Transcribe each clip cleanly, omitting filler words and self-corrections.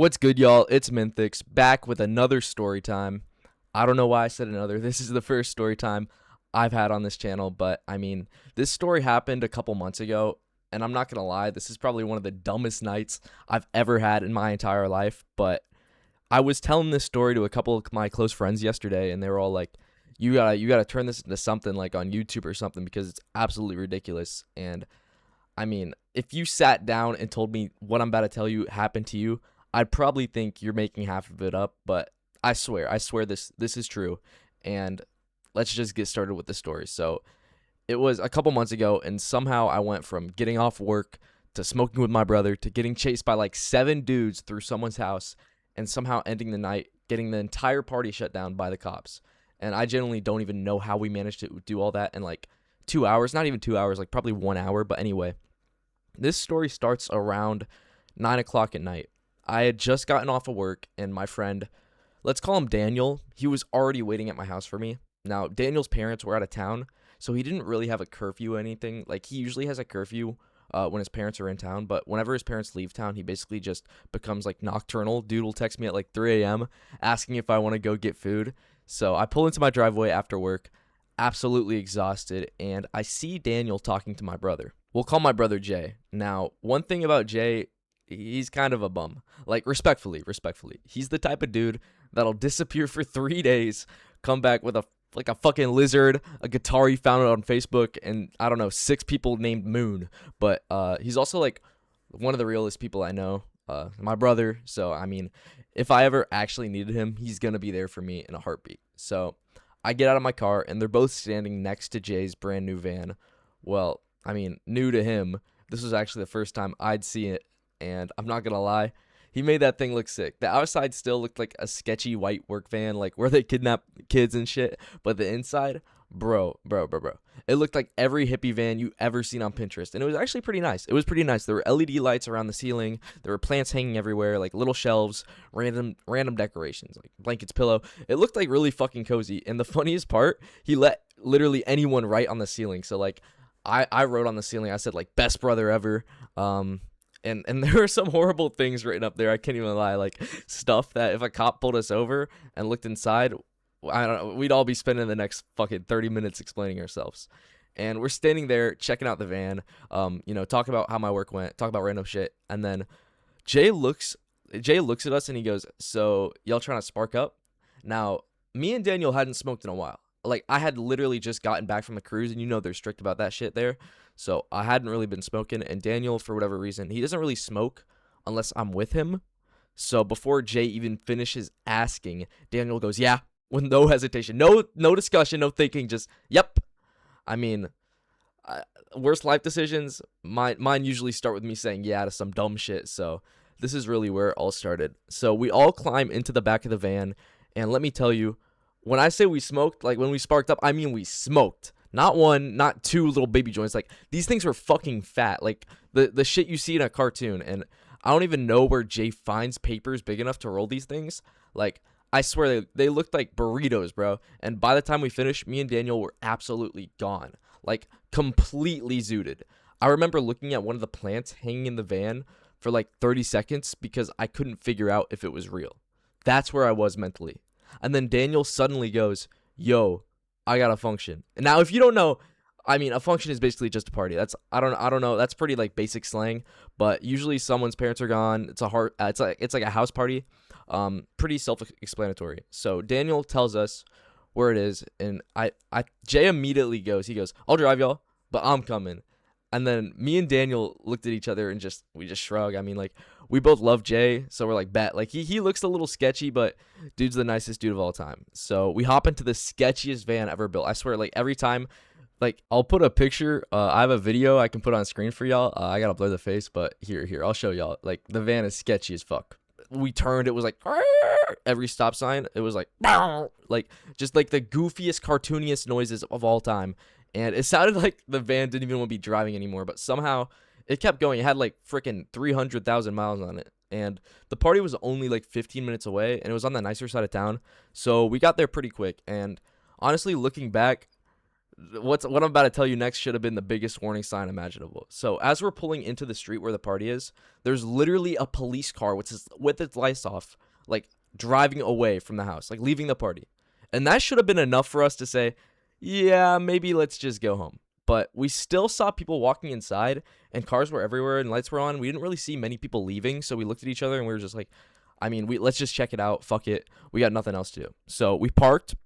What's good, y'all? It's Minthix back with another story time. I don't know why I said another. This is the first story time I've had on this channel, but I mean, this story happened a couple months ago, and I'm not gonna lie, this is probably one of the dumbest nights I've ever had in my entire life. But I was telling this story to a couple of my close friends yesterday, and they were all like, "You gotta turn this into something like on YouTube or something because it's absolutely ridiculous." And I mean, if you sat down and told me what I'm about to tell you happened to you, I'd probably think you're making half of it up, but I swear this is true. And let's just get started with the story. So, it was a couple months ago, and somehow I went from getting off work to smoking with my brother to getting chased by like 7 dudes through someone's house and somehow ending the night getting the entire party shut down by the cops. And I genuinely don't even know how we managed to do all that in like 2 hours, not even 2 hours, like probably 1 hour. But anyway, this story starts around 9 o'clock at night. I had just gotten off of work, and my friend, let's call him Daniel, he was already waiting at my house for me. Now, Daniel's parents were out of town, so he didn't really have a curfew or anything. Like, he usually has a curfew when his parents are in town, but whenever his parents leave town, he basically just becomes like nocturnal. Dude will text me at like 3 a.m. asking if I want to go get food. So I pull into my driveway after work, absolutely exhausted, and I see Daniel talking to my brother. We'll call my brother Jay. Now, one thing about Jay, he's kind of a bum. Like, respectfully. He's the type of dude that'll disappear for 3 days, come back with a fucking lizard, a guitar he found on Facebook, and I don't know, 6 people named Moon. But he's also like one of the realest people I know. My brother. So I mean, if I ever actually needed him, he's gonna be there for me in a heartbeat. So I get out of my car, and they're both standing next to Jay's brand new van. Well, I mean, new to him. This was actually the first time I'd see it, and I'm not gonna lie, he made that thing look sick. The outside still looked like a sketchy white work van, like where they kidnap kids and shit, but the inside, bro, it looked like every hippie van you ever seen on Pinterest, and it was actually pretty nice. It was pretty nice. There were LED lights around the ceiling, there were plants hanging everywhere, like little shelves, random decorations, like blankets, pillow. It looked like really fucking cozy, and the funniest part, he let literally anyone write on the ceiling. So like, I wrote on the ceiling, I said like best brother ever. And there were some horrible things written up there. I can't even lie, like stuff that if a cop pulled us over and looked inside, I don't know, we'd all be spending the next fucking 30 minutes explaining ourselves. And we're standing there checking out the van, talk about how my work went, talk about random shit, and then Jay looks at us and he goes, "So y'all trying to spark up?" Now, me and Daniel hadn't smoked in a while. Like, I had literally just gotten back from the cruise, and they're strict about that shit there. So I hadn't really been smoking, and Daniel, for whatever reason, he doesn't really smoke unless I'm with him. So before Jay even finishes asking, Daniel goes, "Yeah," with no hesitation, no discussion, no thinking, just yep. I mean, worst life decisions, mine usually start with me saying yeah to some dumb shit. So this is really where it all started. So we all climb into the back of the van, and let me tell you, when I say we smoked, like when we sparked up, I mean we smoked. Not one, not two little baby joints. Like, these things were fucking fat. Like the shit you see in a cartoon. And I don't even know where Jay finds papers big enough to roll these things. Like, I swear they looked like burritos, bro. And by the time we finished, me and Daniel were absolutely gone. Like, completely zooted. I remember looking at one of the plants hanging in the van for like 30 seconds because I couldn't figure out if it was real. That's where I was mentally. And then Daniel suddenly goes, "Yo, I got a function." And now, if you don't know, I mean, a function is basically just a party. I don't know. That's pretty like basic slang, but usually someone's parents are gone. It's like a house party. Pretty self-explanatory. So Daniel tells us where it is, and Jay immediately goes. He goes, "I'll drive y'all, but I'm coming." And then me and Daniel looked at each other and we just shrug. I mean, like, we both love Jay, so we're like, bet. Like, he looks a little sketchy, but dude's the nicest dude of all time. So we hop into the sketchiest van ever built. I swear, like, every time, like, I'll put a picture. I have a video I can put on screen for y'all. I gotta blur the face, but here, I'll show y'all. Like, the van is sketchy as fuck. We turned, it was like, every stop sign, it was like, like, just like the goofiest, cartooniest noises of all time. And it sounded like the van didn't even want to be driving anymore, but somehow it kept going. It had like freaking 300,000 miles on it. And the party was only like 15 minutes away, and it was on the nicer side of town. So we got there pretty quick. And honestly, looking back, what I'm about to tell you next should have been the biggest warning sign imaginable. So as we're pulling into the street where the party is, there's literally a police car with its lights off, like driving away from the house, like leaving the party. And that should have been enough for us to say, yeah, maybe let's just go home. But we still saw people walking inside, and cars were everywhere and lights were on. We didn't really see many people leaving, so we looked at each other and we were just like, I mean, let's just check it out. Fuck it. We got nothing else to do. So we parked.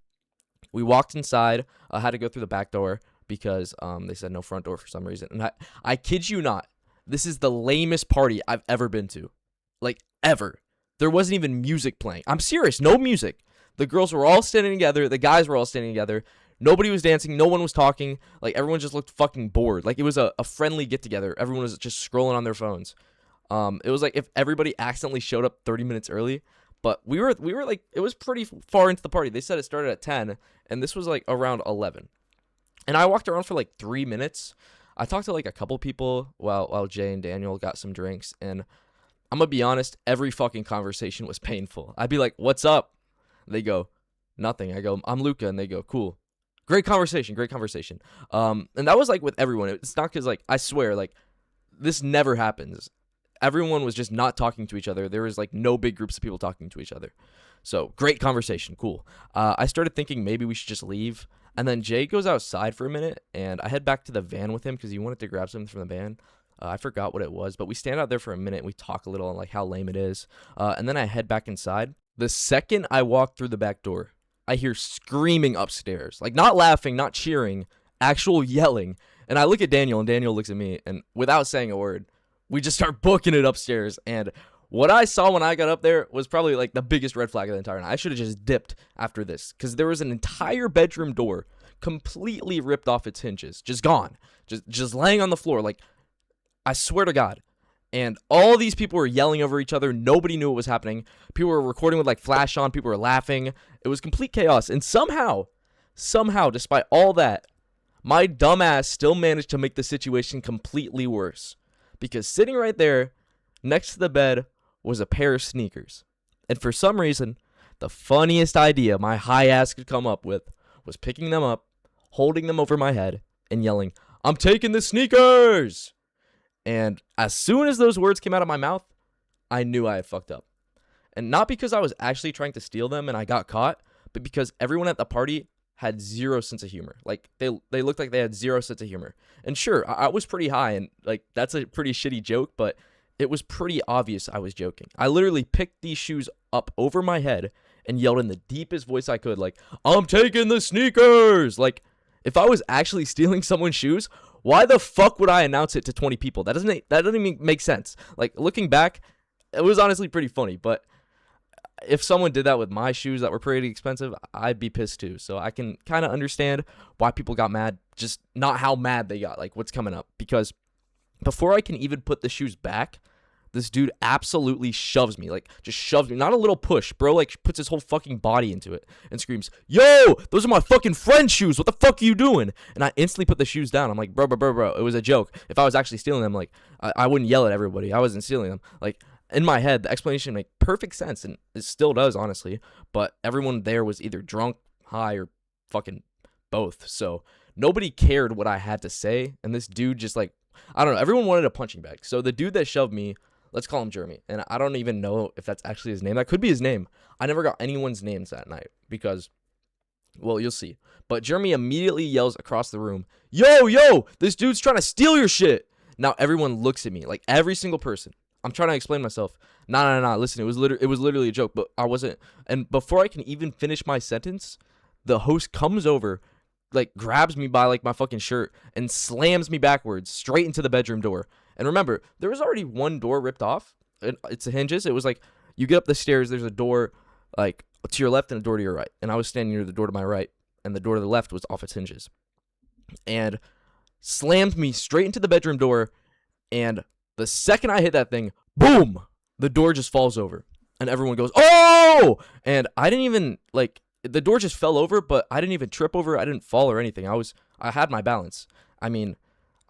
We walked inside. I had to go through the back door because they said no front door for some reason. And I kid you not, this is the lamest party I've ever been to. Like, ever. There wasn't even music playing. I'm serious. No music. The girls were all standing together. The guys were all standing together. Nobody was dancing. No one was talking. Like, everyone just looked fucking bored. Like, it was a friendly get-together. Everyone was just scrolling on their phones. It was like if everybody accidentally showed up 30 minutes early. But we were like, it was pretty far into the party. They said it started at 10, and this was like around 11. And I walked around for like 3 minutes. I talked to like a couple people while Jay and Daniel got some drinks. And I'm going to be honest, every fucking conversation was painful. I'd be like, what's up? They go, nothing. I go, I'm Luca. And they go, cool. Great conversation. And that was like with everyone. It's not because like, I swear, like this never happens. Everyone was just not talking to each other. There was like no big groups of people talking to each other. So great conversation. Cool. I started thinking maybe we should just leave. And then Jay goes outside for a minute and I head back to the van with him because he wanted to grab something from the van. I forgot what it was, but we stand out there for a minute and we talk a little on like how lame it is. And then I head back inside. The second I walk through the back door, I hear screaming upstairs, like not laughing, not cheering, actual yelling. And I look at Daniel and Daniel looks at me and without saying a word, we just start booking it upstairs. And what I saw when I got up there was probably like the biggest red flag of the entire night. I should have just dipped after this because there was an entire bedroom door completely ripped off its hinges, just gone, just laying on the floor. Like, I swear to God. And all these people were yelling over each other. Nobody knew what was happening. People were recording with like flash on. People were laughing. It was complete chaos. And somehow, despite all that, my dumbass still managed to make the situation completely worse. Because sitting right there next to the bed was a pair of sneakers. And for some reason, the funniest idea my high ass could come up with was picking them up, holding them over my head, and yelling, "I'm taking the sneakers!" And as soon as those words came out of my mouth, I knew I had fucked up. And not because I was actually trying to steal them and I got caught, but because everyone at the party had zero sense of humor. Like, they looked like they had zero sense of humor. And sure, I was pretty high, and like that's a pretty shitty joke, but it was pretty obvious I was joking. I literally picked these shoes up over my head and yelled in the deepest voice I could, like, "I'm taking the sneakers!" Like, if I was actually stealing someone's shoes, why the fuck would I announce it to 20 people? That doesn't even make sense. Like, looking back, it was honestly pretty funny, but if someone did that with my shoes that were pretty expensive, I'd be pissed too. So I can kind of understand why people got mad, just not how mad they got, like what's coming up. Because before I can even put the shoes back, this dude absolutely shoves me, like just shoves me, not a little push, bro, like puts his whole fucking body into it and screams, "Yo, those are my fucking friend's shoes. What the fuck are you doing?" And I instantly put the shoes down. I'm like, bro, it was a joke. If I was actually stealing them, like I wouldn't yell at everybody. I wasn't stealing them. Like, in my head, the explanation made perfect sense, and it still does, honestly. But everyone there was either drunk, high, or fucking both. So nobody cared what I had to say. And this dude just like, I don't know. Everyone wanted a punching bag. So the dude that shoved me, let's call him Jeremy. And I don't even know if that's actually his name. That could be his name. I never got anyone's names that night because, well, you'll see. But Jeremy immediately yells across the room, yo, this dude's trying to steal your shit. Now everyone looks at me, like every single person. I'm trying to explain myself. Nah. Listen, it was literally a joke, but I wasn't. And before I can even finish my sentence, the host comes over, like grabs me by like my fucking shirt and slams me backwards straight into the bedroom door. And remember, there was already one door ripped off. It's the hinges. It was like you get up the stairs, there's a door like to your left and a door to your right. And I was standing near the door to my right, and the door to the left was off its hinges. And slammed me straight into the bedroom door, and the second I hit that thing, boom, the door just falls over. And everyone goes, "Oh!" And I didn't even, like, the door just fell over, but I didn't even trip over. I didn't fall or anything. I had my balance. I mean,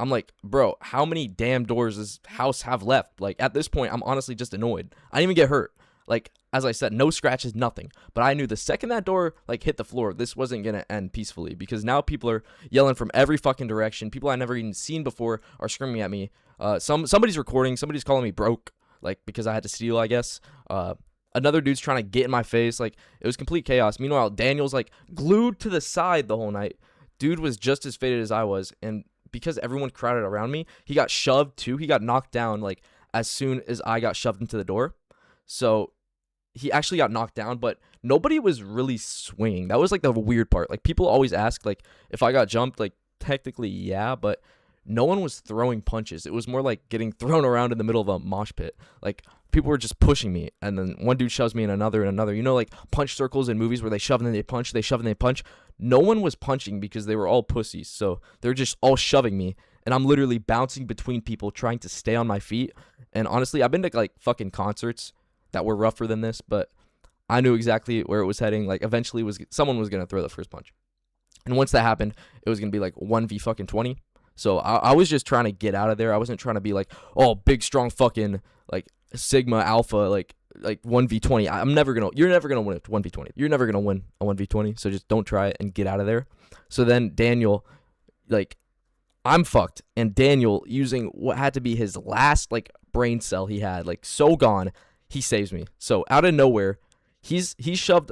I'm like, bro, how many damn doors does house have left? Like, at this point, I'm honestly just annoyed. I didn't even get hurt. Like, as I said, no scratches, nothing. But I knew the second that door like hit the floor, this wasn't gonna end peacefully, because now people are yelling from every fucking direction. People I never even seen before are screaming at me. Somebody's recording. Somebody's calling me broke, like, because I had to steal, I guess. Another dude's trying to get in my face. Like, it was complete chaos. Meanwhile, Daniel's like glued to the side the whole night. Dude was just as faded as I was, and because everyone crowded around me, he got shoved too. He got knocked down like as soon as I got shoved into the door. So he actually got knocked down, but nobody was really swinging. That was like the weird part. Like, people always ask like if I got jumped. Like, technically, yeah, but no one was throwing punches. It was more like getting thrown around in the middle of a mosh pit. Like, people were just pushing me, and then one dude shoves me in another and another. You know, like punch circles in movies where they shove and then they punch, they shove and they punch. No one was punching because they were all pussies, so they're just all shoving me, and I'm literally bouncing between people trying to stay on my feet. And honestly, I've been to like fucking concerts that were rougher than this, but I knew exactly where it was heading. Like, eventually someone was gonna throw the first punch, and once that happened, it was gonna be like 1v20. So I was just trying to get out of there. I wasn't trying to be like, oh, big strong fucking like Sigma Alpha like 1v20. You're never gonna win a 1v20. You're never gonna win a 1v20. So just don't try it and get out of there. So then Daniel, like, I'm fucked, and Daniel, using what had to be his last like brain cell he had, like so gone, he saves me. So out of nowhere, he's shoved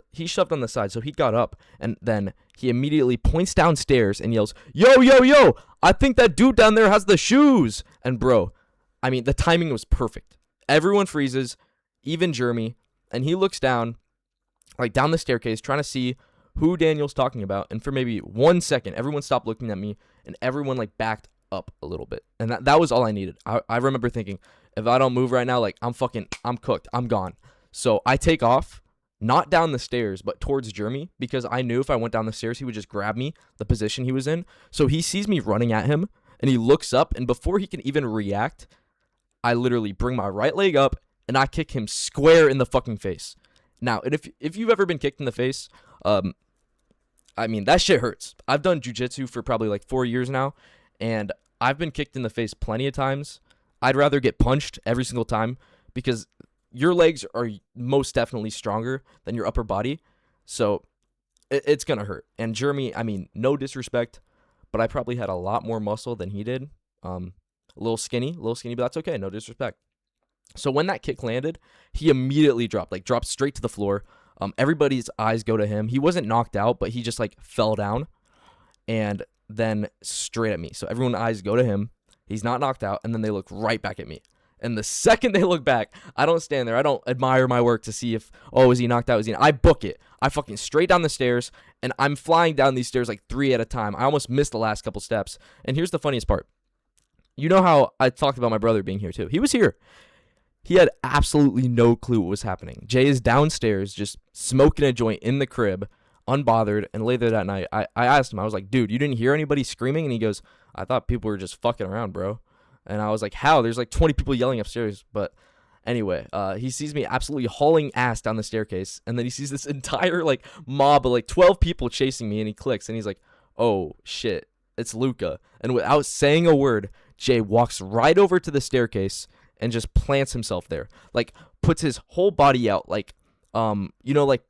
on the side. So he got up, and then he immediately points downstairs and yells, "Yo, yo, yo! I think that dude down there has the shoes." And bro, I mean, the timing was perfect. Everyone freezes, even Jeremy, and he looks down, like down the staircase, trying to see who Daniel's talking about. And for maybe 1 second, everyone stopped looking at me, and everyone like backed up a little bit. And that was all I needed. I remember thinking, if I don't move right now, like I'm cooked. I'm gone. So I take off, not down the stairs, but towards Jeremy, because I knew if I went down the stairs, he would just grab me, the position he was in. So he sees me running at him, and he looks up, and before he can even react, I literally bring my right leg up, and I kick him square in the fucking face. Now, if you've ever been kicked in the face, I mean, that shit hurts. I've done jujitsu for probably like 4 years now, and I've been kicked in the face plenty of times. I'd rather get punched every single time, because your legs are most definitely stronger than your upper body, so it's gonna hurt. And Jeremy, I mean, no disrespect, but I probably had a lot more muscle than he did. A little skinny, but that's okay. No disrespect. So when that kick landed, he immediately dropped straight to the floor. Everybody's eyes go to him. He wasn't knocked out, but he just like fell down, and then straight at me. So everyone's eyes go to him. He's not knocked out, and then they look right back at me. And the second they look back, I don't stand there. I don't admire my work to see if, oh, is he knocked out? I book it. I fucking straight down the stairs, and I'm flying down these stairs like 3 at a time. I almost missed the last couple steps. And here's the funniest part. You know how I talked about my brother being here too? He was here. He had absolutely no clue what was happening. Jay is downstairs just smoking a joint in the crib, unbothered. And later that night, I asked him, I was like, dude, you didn't hear anybody screaming? And he goes, I thought people were just fucking around, bro. And I was like, how? There's like 20 people yelling upstairs. But anyway, he sees me absolutely hauling ass down the staircase. And then he sees this entire like mob of like 12 people chasing me. And he clicks and he's like, oh shit, it's Luca. And without saying a word, Jay walks right over to the staircase and just plants himself there. Like, puts his whole body out like, you know, like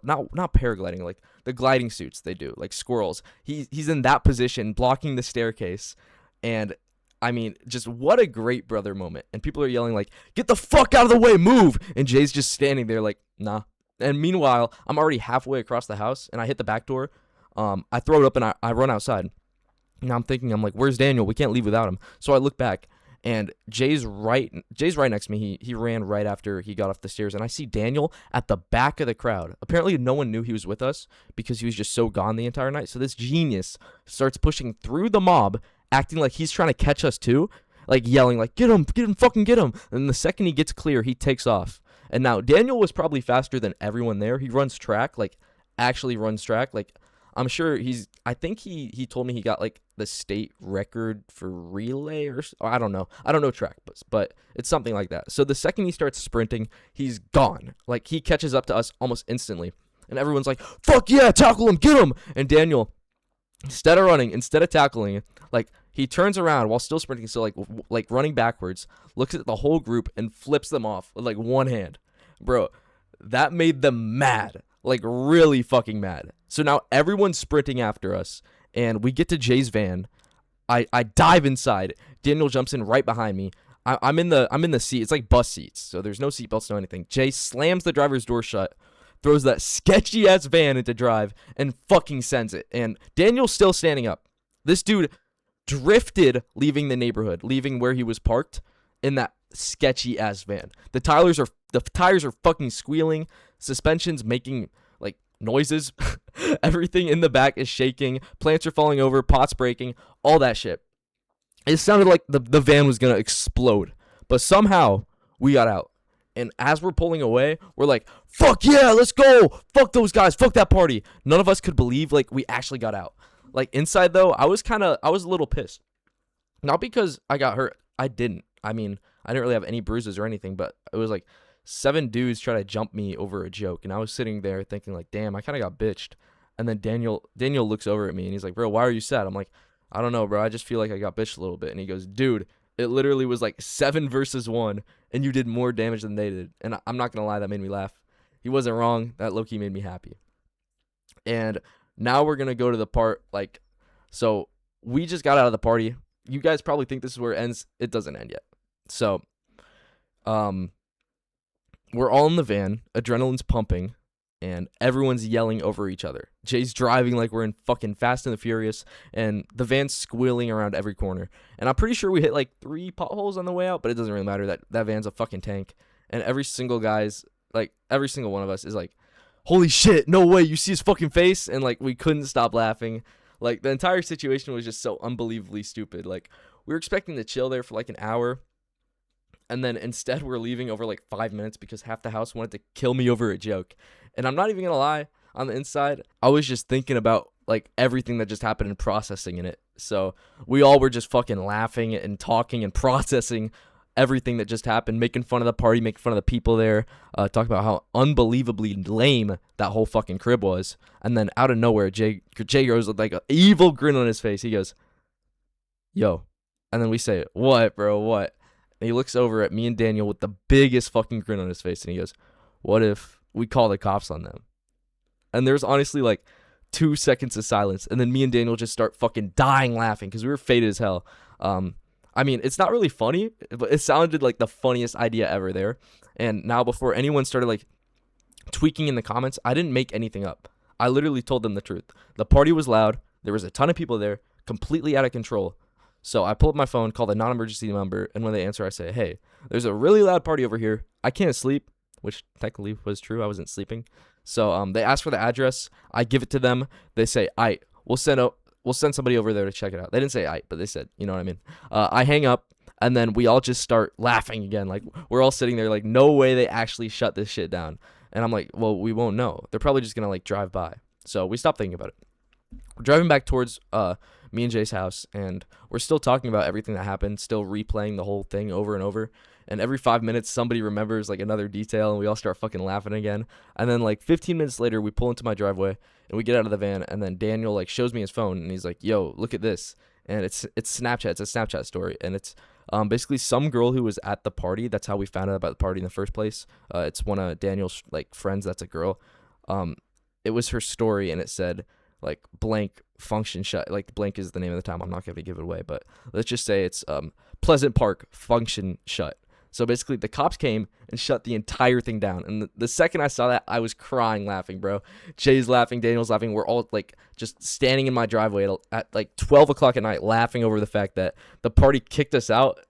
not paragliding, like the gliding suits they do, like squirrels. He's in that position, blocking the staircase. And I mean, just what a great brother moment. And people are yelling like, get the fuck out of the way, move. And Jay's just standing there like, nah. And meanwhile, I'm already halfway across the house, and I hit the back door. I throw it up, and I run outside. Now I'm like, where's Daniel? We can't leave without him. So I look back, and Jay's right next to me. He ran right after he got off the stairs, and I see Daniel at the back of the crowd. Apparently no one knew he was with us because he was just so gone the entire night. So this genius starts pushing through the mob, acting like he's trying to catch us too, like yelling like, get him, fucking get him. And the second he gets clear, he takes off. And now Daniel was probably faster than everyone there. He runs track, like actually runs track. Like, I'm sure I think he told me he got like the state record for relay or I don't know track, but it's something like that. So the second he starts sprinting, he's gone. Like, he catches up to us almost instantly, and everyone's like, fuck yeah, tackle him, get him. And Daniel, instead of tackling, like, he turns around while still sprinting, so like running backwards, looks at the whole group and flips them off with like one hand. Bro, That made them mad, like really fucking mad. So now everyone's sprinting after us, and we get to Jay's van. I dive inside. Daniel jumps in right behind me. I'm in the seat. It's like bus seats, so there's no seatbelts, no anything. Jay slams the driver's door shut, throws that sketchy ass van into drive, and fucking sends it. And Daniel's still standing up. This dude drifted, leaving the neighborhood, leaving where he was parked in that sketchy ass van. The tires are fucking squealing. Suspension's making like noises. Everything in the back is shaking. Plants are falling over. Pots breaking. All that shit. It sounded like the van was gonna explode. But somehow we got out. And as we're pulling away, we're like, fuck yeah, let's go. Fuck those guys. Fuck that party. None of us could believe like we actually got out. Like inside though, I was a little pissed. Not because I got hurt. I didn't. I mean, I didn't really have any bruises or anything, but it was like 7 dudes try to jump me over a joke. And I was sitting there thinking like, damn, I kind of got bitched. And then Daniel looks over at me and he's like, bro, why are you sad? I'm like, I don't know, bro. I just feel like I got bitched a little bit. And he goes, dude, it literally was like 7 versus 1 and you did more damage than they did. And I'm not going to lie, that made me laugh. He wasn't wrong. That low-key made me happy. And now we're going to go to the part like, so we just got out of the party. You guys probably think this is where it ends. It doesn't end yet. So, we're all in the van, adrenaline's pumping, and everyone's yelling over each other. Jay's driving like we're in fucking Fast and the Furious, and the van's squealing around every corner. And I'm pretty sure we hit like 3 potholes on the way out, but it doesn't really matter. That van's a fucking tank. And every single one of us is like, holy shit, no way, you see his fucking face? And like, we couldn't stop laughing. Like, the entire situation was just so unbelievably stupid. Like, we were expecting to chill there for like an hour. And then instead we're leaving over like 5 minutes because half the house wanted to kill me over a joke. And I'm not even going to lie, on the inside, I was just thinking about like everything that just happened and processing in it. So we all were just fucking laughing and talking and processing everything that just happened, making fun of the party, making fun of the people there, talking about how unbelievably lame that whole fucking crib was. And then out of nowhere, Jay goes with like an evil grin on his face. He goes, yo. And then we say, what, bro, what? And he looks over at me and Daniel with the biggest fucking grin on his face. And he goes, what if we call the cops on them? And there's honestly like 2 seconds of silence. And then me and Daniel just start fucking dying laughing because we were faded as hell. I mean, it's not really funny, but it sounded like the funniest idea ever there. And now before anyone started like tweaking in the comments, I didn't make anything up. I literally told them the truth. The party was loud. There was a ton of people there, completely out of control. So I pull up my phone, call the non-emergency number, and when they answer, I say, hey, there's a really loud party over here. I can't sleep, which technically was true. I wasn't sleeping. So they ask for the address. I give it to them. They say, aight, we'll send somebody over there to check it out. They didn't say aight, but they said, you know what I mean? I hang up, and then we all just start laughing again. Like, we're all sitting there like, no way they actually shut this shit down. And I'm like, well, we won't know. They're probably just going to, like, drive by. So we stopped thinking about it. We're driving back towards me and Jay's house, and we're still talking about everything that happened, still replaying the whole thing over and over. And every 5 minutes, somebody remembers, like, another detail, and we all start fucking laughing again. And then, like, 15 minutes later, we pull into my driveway, and we get out of the van, and then Daniel, like, shows me his phone, and he's like, yo, look at this. And it's Snapchat. It's a Snapchat story, and it's basically some girl who was at the party. That's how we found out about the party in the first place. It's one of Daniel's, like, friends that's a girl. It was her story, and it said, like, blank function shut. Like, blank is the name of the town. I'm not going to give it away, but let's just say it's Pleasant Park function shut. So basically, the cops came and shut the entire thing down. And the second I saw that, I was crying laughing, bro. Jay's laughing, Daniel's laughing. We're all, like, just standing in my driveway at like, 12 o'clock at night laughing over the fact that the party kicked us out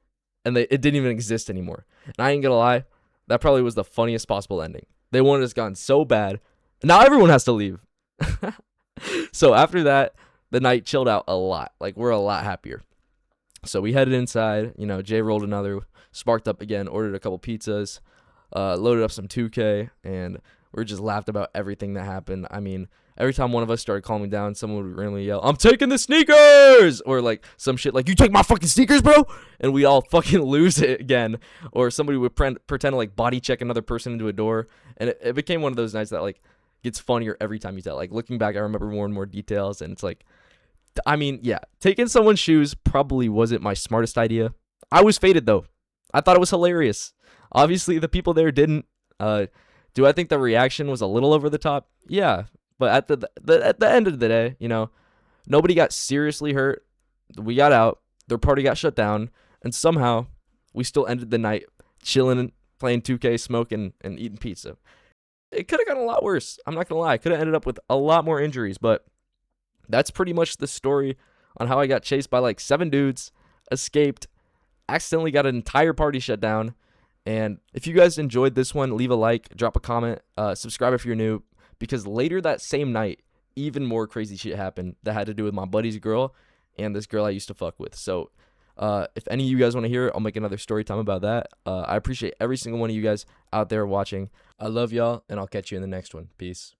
and it didn't even exist anymore. And I ain't going to lie, that probably was the funniest possible ending. They wanted us gone so bad. Now everyone has to leave. So after that, the night chilled out a lot. Like, we're a lot happier. So we headed inside. You know, Jay rolled another, sparked up again, ordered a couple pizzas, loaded up some 2K, and we just laughed about everything that happened. I mean, every time one of us started calming down, someone would randomly yell, I'm taking the sneakers! Or, like, some shit like, you take my fucking sneakers, bro? And we all fucking lose it again. Or somebody would pretend to, like, body check another person into a door. And it became one of those nights that, like, gets funnier every time you tell. Like, looking back, I remember more and more details, and it's like, I mean, yeah, taking someone's shoes probably wasn't my smartest idea. I was faded, though. I thought it was hilarious. Obviously, the people there didn't. Do I think the reaction was a little over the top? Yeah, but at the end of the day, nobody got seriously hurt. We got out. Their party got shut down, and somehow we still ended the night chilling, playing 2K, smoking, and eating pizza. It could have gotten a lot worse. I'm not gonna lie. Could have ended up with a lot more injuries, but that's pretty much the story on how I got chased by like 7 dudes, escaped, accidentally got an entire party shut down. And if you guys enjoyed this one, leave a like, drop a comment, subscribe if you're new, because later that same night, even more crazy shit happened that had to do with my buddy's girl and this girl I used to fuck with. So if any of you guys want to hear it, I'll make another story time about that. I appreciate every single one of you guys out there watching. I love y'all, and I'll catch you in the next one. Peace.